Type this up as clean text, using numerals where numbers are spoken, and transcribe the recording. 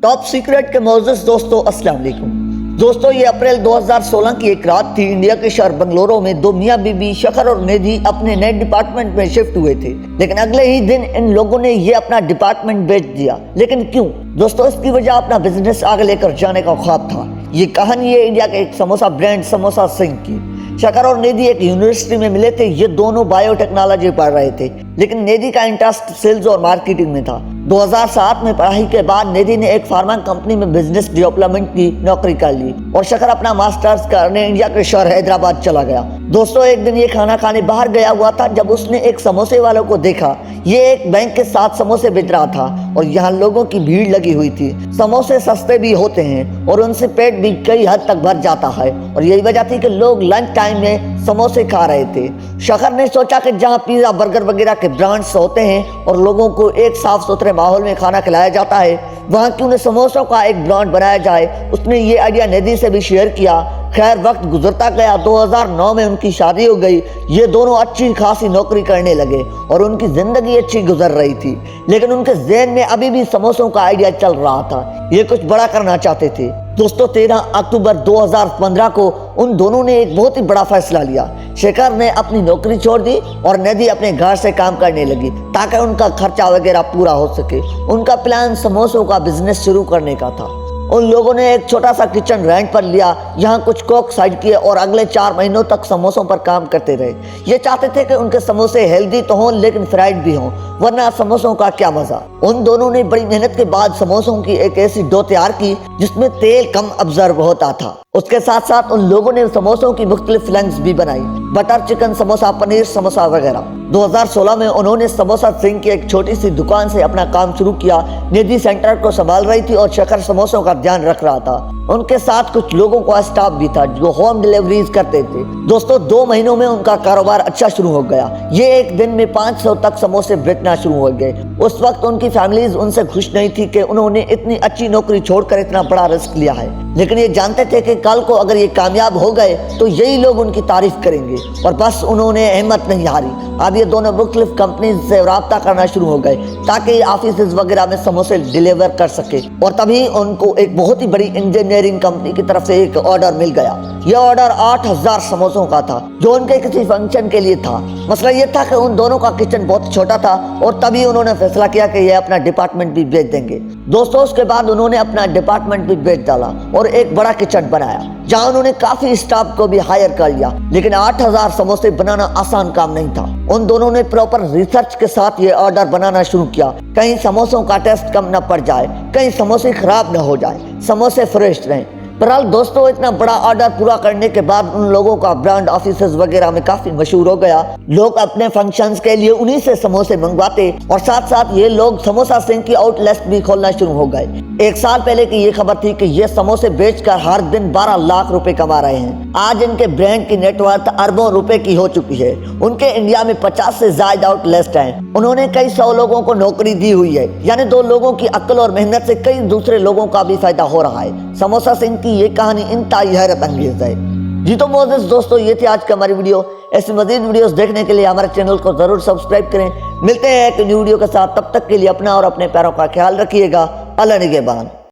Top secret के मोअज़्ज़ज़ दोस्तों, अस्सलाम वालेकुम। दोस्तों, ये अप्रैल 2016 की एक रात थी। इंडिया के शहर बंगलुरु में दो मियाँ बीबी शखर और निधि अपने नए डिपार्टमेंट में शिफ्ट हुए थे, लेकिन अगले ही दिन इन लोगों ने ये अपना डिपार्टमेंट बेच दिया। लेकिन क्यों? दोस्तों, इसकी वजह अपना बिजनेस आगे लेकर जाने का ख्वाब था। ये कहानी है इंडिया के एक समोसा ब्रांड समोसा सिंह की। शखर और निधि एक यूनिवर्सिटी में मिले थे। ये दोनों बायोटेक्नोलॉजी पढ़ रहे थे, लेकिन निधि का इंटरेस्ट सेल्स और मार्केटिंग में था। 2007 में पढ़ाई के बाद निधि ने एक फार्मा कंपनी में बिजनेस डेवलपमेंट की नौकरी कर ली और शखर अपना मास्टर्स करने इंडिया के शहर हैदराबाद चला गया। दोस्तों, एक दिन ये खाना खाने बाहर गया हुआ था जब उसने एक समोसे वालों को देखा। ये एक बैंक के साथ समोसे बेच रहा था और यहाँ लोगों की भीड़ लगी हुई थी। समोसे सस्ते भी होते हैं और उनसे पेट भी कई हद तक भर जाता है, और यही वजह थी कि लोग लंच टाइम में समोसे खा रहे थे। शखर ने सोचा कि जहाँ पिज्जा बर्गर वगैरह के ब्रांड्स होते हैं और लोगों को एक साफ सुथरे माहौल में खाना खिलाया जाता है, वहाँ क्यों न समोसों का एक ब्रांड बनाया जाए। उसने ये आइडिया निधि से भी शेयर किया। खैर, वक्त गुजरता गया। 2009 में उनकी शादी हो गई। ये दोनों अच्छी खासी नौकरी करने लगे और उनकी जिंदगी अच्छी गुजर रही थी, लेकिन उनके ज़हन में अभी भी समोसों का आइडिया चल रहा था। ये कुछ बड़ा करना चाहते थे। दोस्तों, 13 अक्टूबर 2015 को उन दोनों ने एक बहुत ही बड़ा फैसला लिया। शेखर ने अपनी नौकरी छोड़ दी और निधि अपने घर से काम करने लगी ताकि उनका खर्चा वगैरह पूरा हो सके। उनका प्लान समोसों का बिजनेस शुरू करने का था। उन लोगों ने एक छोटा सा किचन रेंट पर लिया, यहाँ कुछ कोक साइड किए और अगले 4 महीनों तक समोसों पर काम करते रहे। ये चाहते थे कि उनके समोसे हेल्दी तो हों लेकिन फ्राइड भी हों, वरना समोसों का क्या मजा। उन दोनों ने बड़ी मेहनत के बाद समोसों की एक ऐसी डो तैयार की जिसमें तेल कम अब्जर्व होता था। उसके साथ साथ उन लोगों ने समोसों की मुख्तलिफ फिलिंग्स भी बनाई, बटर चिकन समोसा, पनीर समोसा वगैरह। 2016 में उन्होंने समोसा सिंह की एक छोटी सी दुकान से अपना काम शुरू किया। निधि सेंटर को संभाल रही थी और शखर समोसों का ध्यान रख रहा था। उनके साथ कुछ लोगों का स्टाफ भी था जो होम डिलीवरीज करते थे। दोस्तों, 2 महीनों में उनका कारोबार अच्छा शुरू हो गया। ये एक दिन में 500 तक समोसे बेचना शुरू हो गए। उस वक्त उनकी फैमिलीज उनसे खुश नहीं थी कि उन्होंने इतनी अच्छी नौकरी छोड़कर इतना बड़ा रिस्क लिया है, लेकिन ये जानते थे कि कल को अगर ये कामयाब हो गए तो यही लोग उनकी तारीफ करेंगे, और बस उन्होंने हिम्मत नहीं हारी। अब ये दोनों मुख्तलिफ कंपनीज से रब्ता करना शुरू हो गए ताकि ऑफिस वगैरह में समोसे डिलीवर कर सके, और तभी उनको एक बहुत ही बड़ी इंजीनियरिंग कंपनी की तरफ से एक ऑर्डर मिल गया। यह ऑर्डर 8000 समोसों का था जो उनके किसी फंक्शन के लिए था। मसला ये था कि उन दोनों का किचन बहुत छोटा था और तभी उन्होंने फैसला किया कि ये अपना डिपार्टमेंट भी बेच देंगे। दोस्तों, उसके बाद उन्होंने अपना डिपार्टमेंट भी बेच डाला और एक बड़ा किचन बनाया जहां उन्होंने काफी स्टाफ को भी हायर कर लिया। लेकिन 8000 समोसे बनाना आसान काम नहीं था। उन दोनों ने प्रॉपर रिसर्च के साथ ये ऑर्डर बनाना शुरू किया। कहीं समोसों का टेस्ट कम न पड़ जाए, कहीं समोसे खराब न हो जाए, समोसे फ्रेश रहें। बहरहाल दोस्तों, इतना बड़ा ऑर्डर पूरा करने के बाद उन लोगों का ब्रांड ऑफिसेस वगैरह में काफी मशहूर हो गया। लोग अपने फंक्शंस के लिए उन्हीं से समोसे मंगवाते और साथ साथ ये लोग समोसा सिंह की आउटलेट भी खोलना शुरू हो गए। 1 साल पहले की ये खबर थी कि ये समोसे बेचकर हर दिन 12 लाख रुपए कमा रहे हैं। आज इनके ब्रांड की नेटवर्थ अरबों रुपए की हो चुकी है। उनके इंडिया में 50 से ज्यादा आउटलेट हैं। उन्होंने कई 100 लोगों को नौकरी दी हुई है, यानी 2 लोगों की अक्ल और मेहनत से कई दूसरे लोगों का भी फायदा हो रहा है। समोसा सिंह की ये कहानी इंतहाई हैरत अंगेज है। जी तो मोअज़्ज़ज़ दोस्तों, ये थी आज की हमारी वीडियो। ऐसी मजीद वीडियोस देखने के लिए हमारे चैनल को जरूर सब्सक्राइब करें। मिलते हैं एक न्यू वीडियो के साथ, तब तक के लिए अपना और अपने प्यारों का ख्याल रखिएगा। अल्लाह निगहबान।